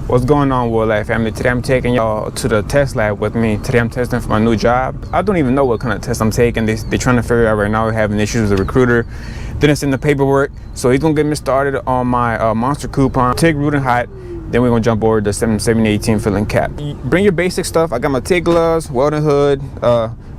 What's going on, WeldLab family? Today I'm taking y'all to the test lab with me. Today I'm testing for my new job. I don't even know what kind of test I'm taking. They're trying to figure out right now. We're having issues with the recruiter. Then it's in the paperwork. So he's gonna get me started on my monster coupon, TIG, root and hot. Then we're gonna jump over the 77018 filling cap. Bring your basic stuff. I got my TIG gloves, Welding Hood.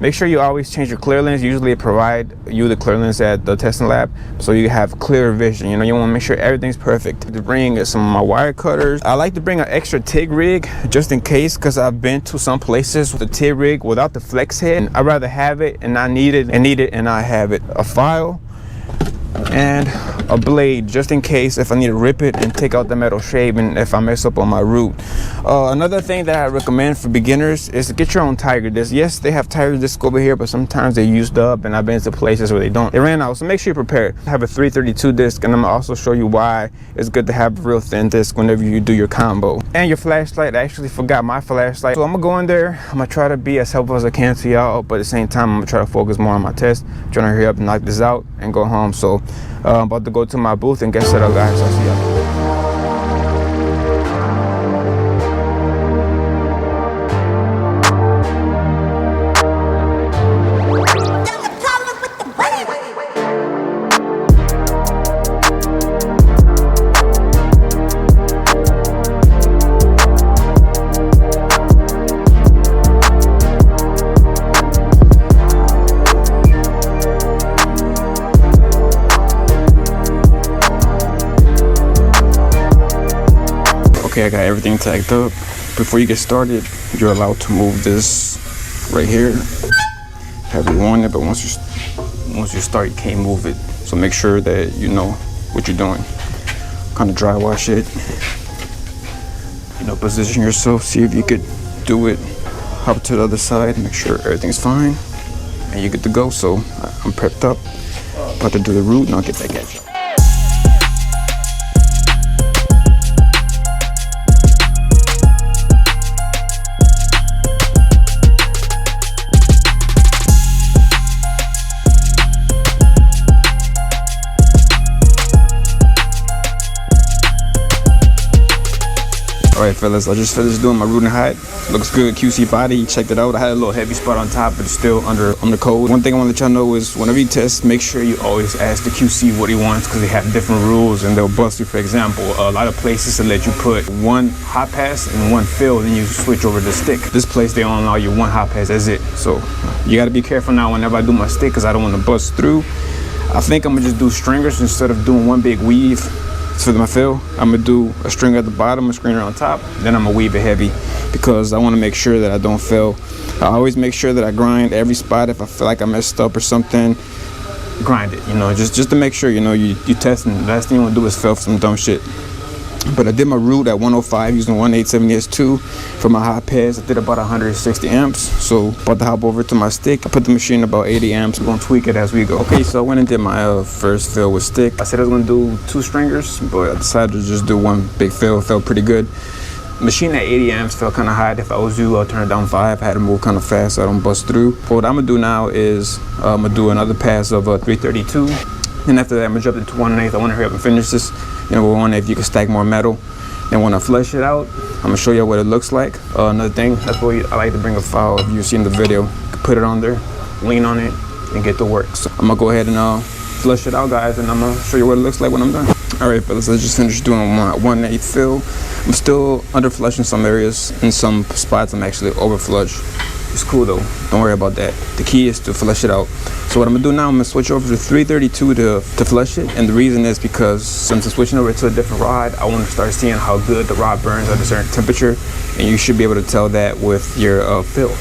Make sure you always change your clear lens. Usually provide you the clear lens at the testing lab, so you have clear vision. You know, you wanna make sure everything's perfect. To bring some of my wire cutters. I like to bring an extra TIG rig just in case, because I've been to some places with the TIG rig without the flex head. I'd rather have it and not need it, and I have it. A file and a blade just in case if I need to rip it and take out the metal shaving if I mess up on my root. Another thing that I recommend for beginners is to get your own tiger disc. Yes, they have tiger discs over here, but sometimes they're used up, and I've been to places where they ran out, so make sure you're prepared. I have a 332 disc, and I'm gonna also show you why it's good to have a real thin disc whenever you do your combo. And your flashlight. I actually forgot my flashlight, so I'm gonna go in there. I'm gonna try to be as helpful as I can to y'all, but at the same time I'm gonna try to focus more on my test. I'm trying to hurry up and knock this out and go home. So I'm about to go to my booth and get set up, guys. I'll see y'all. Okay, I got everything tagged up. Before you get started, you're allowed to move this right here, however you want it, but once you start, you can't move it. So make sure that you know what you're doing. Kind of dry wash it. You know, position yourself, see if you could do it. Hop to the other side, make sure everything's fine, and you're good to go. So I'm prepped up, about to do the root, and I'll get that gadget. Alright fellas, I just finished doing my root and hot. Looks good, QC body, checked it out. I had a little heavy spot on top, but it's still under code. One thing I want to let y'all know is whenever you test, make sure you always ask the QC what he wants, because they have different rules and they'll bust you. For example, a lot of places to let you put one hot pass and one fill, then you switch over to stick. This place, they only allow you one hot pass, that's it. So you got to be careful now whenever I do my stick, because I don't want to bust through. I think I'm going to just do stringers instead of doing one big weave. For my fill, I'm gonna do a stringer at the bottom, a stringer on top, then I'm gonna weave it heavy, because I want to make sure that I don't fail. I always make sure that I grind every spot. If I feel like I messed up or something, grind it, you know, just to make sure, you know, you testing. The last thing you want to do is fail for some dumb shit. But I did my root at 105 using 1870S2 for my hot pads. I did about 160 amps. So about to hop over to my stick. I put the machine about 80 amps. We're gonna tweak it as we go. Okay, so I went and did my first fill with stick. I said I was gonna do 2 stringers, but I decided to just do one big fill. It felt pretty good. Machine at 80 amps felt kind of hot. If I was you, I'll turn it down 5. I had to move kind of fast so I don't bust through. But what I'm gonna do now is I'm gonna do another pass of 332. Then after that, I'm gonna jump into 1/8. I wanna hurry up and finish this. You know, 1/8 you can stack more metal. Then when I flush it out, I'm gonna show you what it looks like. Another thing, that's why I like to bring a file. If you've seen the video, you can put it on there, lean on it, and get to work. So I'm gonna go ahead and flush it out, guys, and I'm gonna show you what it looks like when I'm done. All right, fellas, I just finished doing my 1/8 fill. I'm still under flushing some areas. In some spots, I'm actually over flush. It's cool though, don't worry about that. The key is to flush it out. So what I'm gonna do now, I'm gonna switch over to 332 to flush it. And the reason is because since I'm switching over to a different rod, I wanna start seeing how good the rod burns at a certain temperature. And you should be able to tell that with your fill.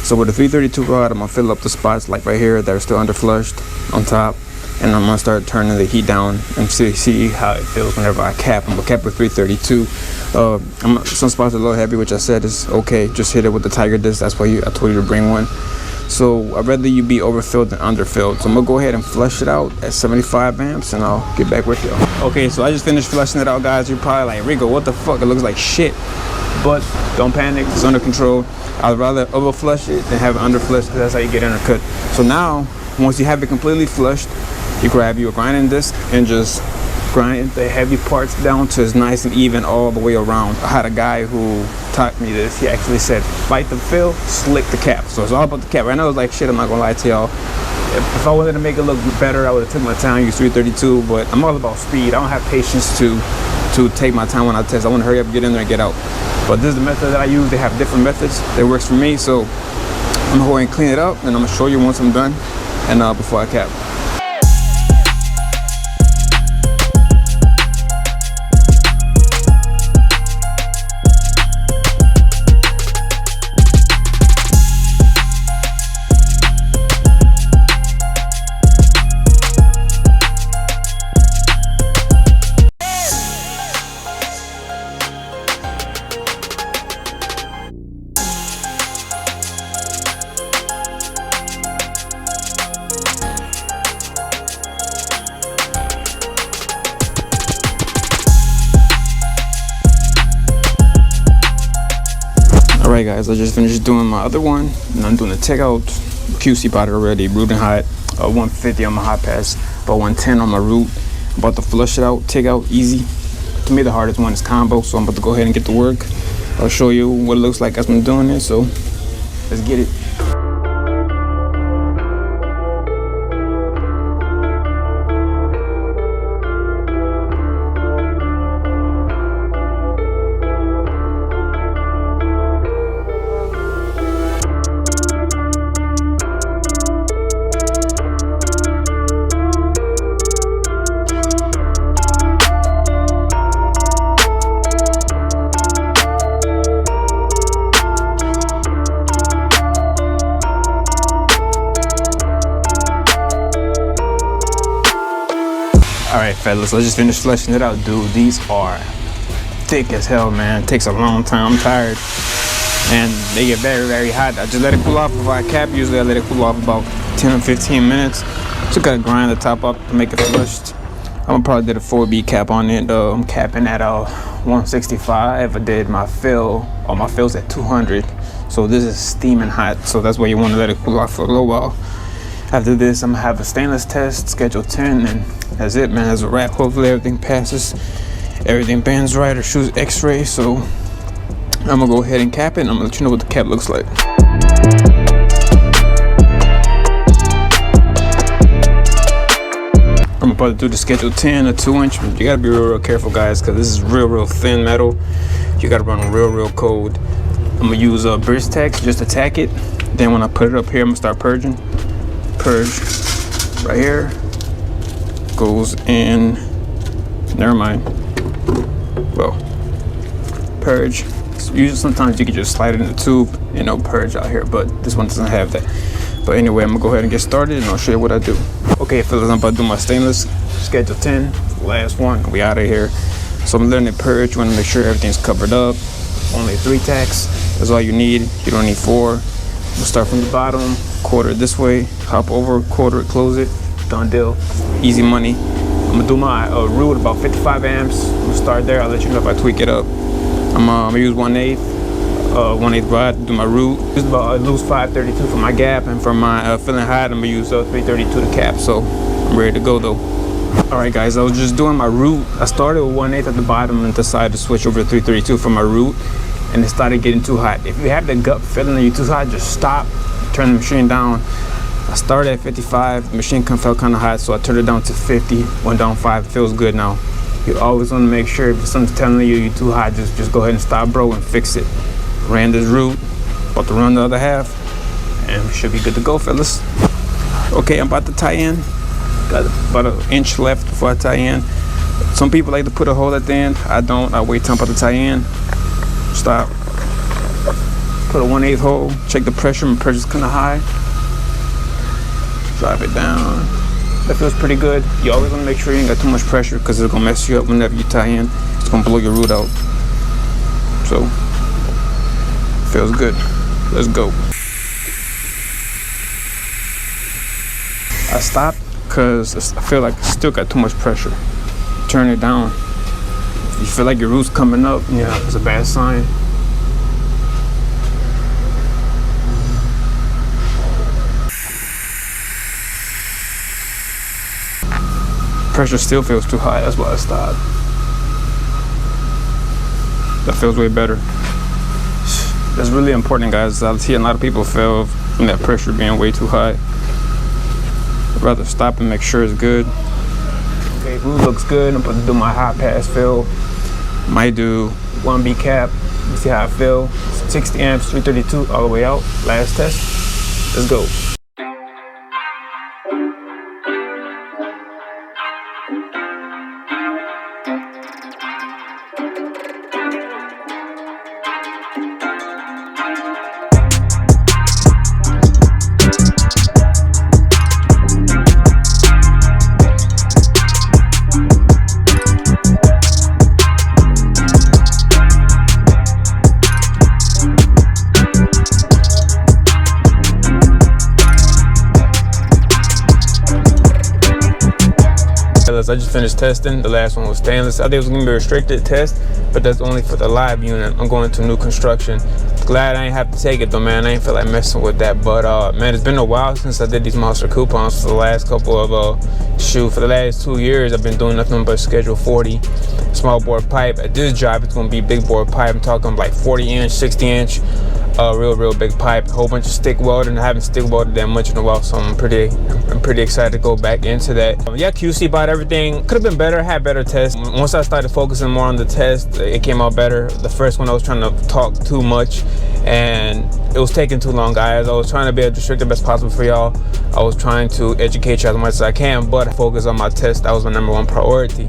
So with the 332 rod, I'm gonna fill up the spots like right here that are still under flushed on top. And I'm gonna start turning the heat down and see how it feels whenever I cap. I'm gonna cap with 332. Some spots are a little heavy, which I said is okay. Just hit it with the tiger disc. That's why I told you to bring one. So I'd rather you be overfilled than underfilled. So I'm gonna go ahead and flush it out at 75 amps, and I'll get back with y'all. Okay, so I just finished flushing it out, guys. You're probably like, Rico, what the fuck? It looks like shit. But don't panic, it's under control. I'd rather overflush it than have it underflush, because that's how you get undercut. So now, once you have it completely flushed, you grab your grinding disc and just grind the heavy parts down to it's nice and even all the way around. I had a guy who taught me this. He actually said, fight the fill, slick the cap. So it's all about the cap. Right now I was like, shit, I'm not gonna lie to y'all. If I wanted to make it look better, I would have took my time, used 332, but I'm all about speed. I don't have patience to take my time when I test. I want to hurry up, get in there, and get out. But this is the method that I use. They have different methods that works for me, so I'm gonna go ahead and clean it up, and I'm gonna show you once I'm done, and before I cap. Alright guys, I just finished doing my other one, and I'm doing the takeout QC powder already, rooting hot, 150 on my hot pass, about 110 on my root. I'm about to flush it out, take out easy. To me the hardest one is combo, so I'm about to go ahead and get to work. I'll show you what it looks like as I'm doing it, so let's get it. Alright fellas, I just finished flushing it out, dude. These are thick as hell, man. It takes a long time, I'm tired. And they get very, very hot. I just let it cool off before I cap. Usually I let it cool off about 10 or 15 minutes. Just gotta grind the top up to make it flushed. I'm gonna probably did a 4B cap on it. I'm capping at 165. I did my fill, all my fills at 200. So this is steaming hot, so that's why you wanna let it cool off for a little while. After this, I'm gonna have a stainless test, schedule 10, and that's it, man. That's a wrap. Hopefully everything passes, everything bends right or shoots x-ray. So I'm gonna go ahead and cap it, and I'm gonna let you know what the cap looks like. I'm about to do the schedule 10, a 2-inch. You gotta be real careful, guys, because this is real thin metal. You gotta run real cold. I'm gonna use a bridge tack just to tack it. Then when I put it up here, I'm gonna start purging. Purge right here, goes in, never mind, well, purge. Usually sometimes you can just slide it in the tube and it'll purge out here, but this one doesn't have that. But anyway, I'm gonna go ahead and get started, and I'll show you what I do. Okay fellas, I'm about to do my stainless, schedule 10, last one, we out of here. So I'm letting it purge. You wanna make sure everything's covered up. Only 3 tacks, that's all you need. You don't need 4. We'll start from the bottom, quarter it this way, hop over, quarter it, close it, done deal, easy money. I'm gonna do my root about 55 amps. I'm gonna start there. I'll let you know if I tweak it up. I'm gonna use 1/8 rod to do my root. This is about I lose 532 for my gap, and for my filling hot, I'm gonna use 332 to cap. So I'm ready to go though. All right guys, I was just doing my root. I started with 1/8 at the bottom and decided to switch over to 332 for my root. And it started getting too hot. If you have the gut feeling that you're too hot, just stop, turn the machine down. I started at 55, the machine felt kind of hot, so I turned it down to 50, went down 5, it feels good now. You always want to make sure if something's telling you you're too hot, just go ahead and stop, bro, and fix it. Ran this root, about to run the other half, and we should be good to go, fellas. Okay, I'm about to tie in. Got about 1 inch left before I tie in. Some people like to put a hole at the end. I don't, I wait till I'm about to tie in. Stop, put a 1/8 hole, check the pressure. My pressure's kind of high, drive it down. That feels pretty good. You always want to make sure you ain't got too much pressure, because it's gonna mess you up whenever you tie in. It's gonna blow your root out. So feels good. Let's go. I stopped because I feel like I still got too much pressure. Turn it down. You feel like your root's coming up, yeah, it's a bad sign. pressure still feels too high. That's why I stopped. That feels way better. That's really important, guys. I see a lot of people fail from that pressure being way too high. I'd rather stop and make sure it's good. Okay, glue looks good. I'm about to do my high pass fill. Might do 1B cap. Let's see how I feel. 60 amps, 332 all the way out. Last test. Let's go. I just finished testing. The last one was stainless. I think it was gonna be a restricted test, but that's only for the live unit. I'm going to new construction. Glad I ain't have to take it though, man. I ain't feel like messing with that. But man, it's been a while since I did these monster coupons. For the last couple of for the last 2 years, I've been doing nothing but schedule 40 small bore pipe. At this job, it's gonna be big bore pipe. I'm talking like 40 inch, 60 inch. Real big pipe, a whole bunch of stick welding. I haven't stick welded that much in a while, so I'm pretty excited to go back into that. Yeah, QC bought everything. Could have been better, had better tests. Once I started focusing more on the test, it came out better. The first one I was trying to talk too much and it was taking too long, guys. I was trying to be as restrictive as possible for y'all. I was trying to educate you as much as I can, but focus on my test. That was my #1 priority.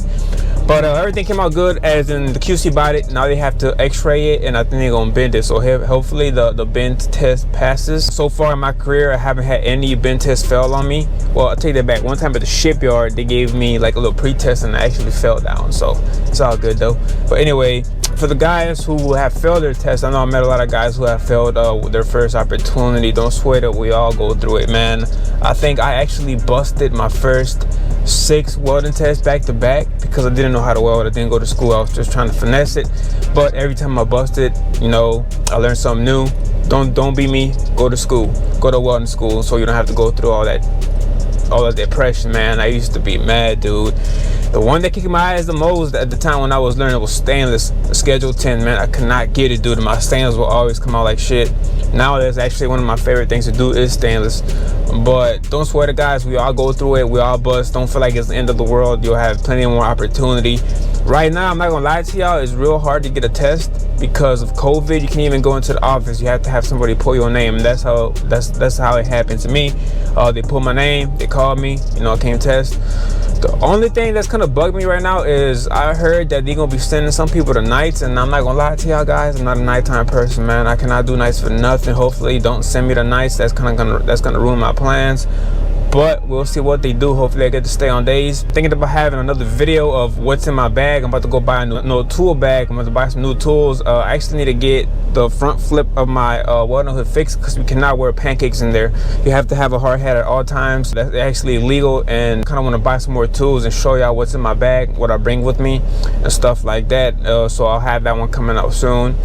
But everything came out good, as in the QC bought it. Now they have to x-ray it, and I think they're gonna bend it. So hopefully the bend test passes. So far in my career, I haven't had any bend test fail on me. Well, I'll take that back. One time at the shipyard, they gave me like a little pre-test and I actually fell down. So it's all good though. But anyway, for the guys who have failed their test, I know I met a lot of guys who have failed with their first opportunity. Don't sweat it, we all go through it, man. I think I actually busted my first 6 welding tests back to back because I didn't know how to weld. I didn't go to school. I was just trying to finesse it. But every time I busted, you know, I learned something new. Don't be me. Go to school. Go to welding school so you don't have to go through all that depression, man. I used to be mad, dude. The one that kicked my ass the most at the time when I was learning was stainless. Schedule 10, man. I could not get it, dude. My stainless will always come out like shit. Now that's actually one of my favorite things to do is stainless. But don't sweat it, guys. We all go through it. We all bust. Don't feel like it's the end of the world. You'll have plenty more opportunity. Right now, I'm not gonna lie to y'all, it's real hard to get a test because of COVID. You can't even go into the office. You have to have somebody pull your name. And that's how it happened to me. They pulled my name. They called me. You know, I came test. The only thing that's kind of bugged me right now is I heard that they're gonna be sending some people to nights, and I'm not gonna lie to y'all guys, I'm not a nighttime person, man. I cannot do nights for nothing. Hopefully don't send me to nights. That's gonna ruin my plans. But we'll see what they do. Hopefully I get to stay on days. Thinking about having another video of what's in my bag. I'm about to go buy a new tool bag. I'm about to buy some new tools. I actually need to get the front flip of my Welding Hood fixed because we cannot wear pancakes in there. You have to have a hard hat at all times. That's actually illegal, and kind of want to buy some more tools and show y'all what's in my bag, what I bring with me and stuff like that. So I'll have that one coming out soon.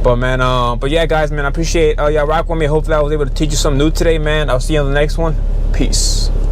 But man, but yeah, guys, man, I appreciate y'all rock with me. Hopefully I was able to teach you something new today, man. I'll see you on the next one. Peace.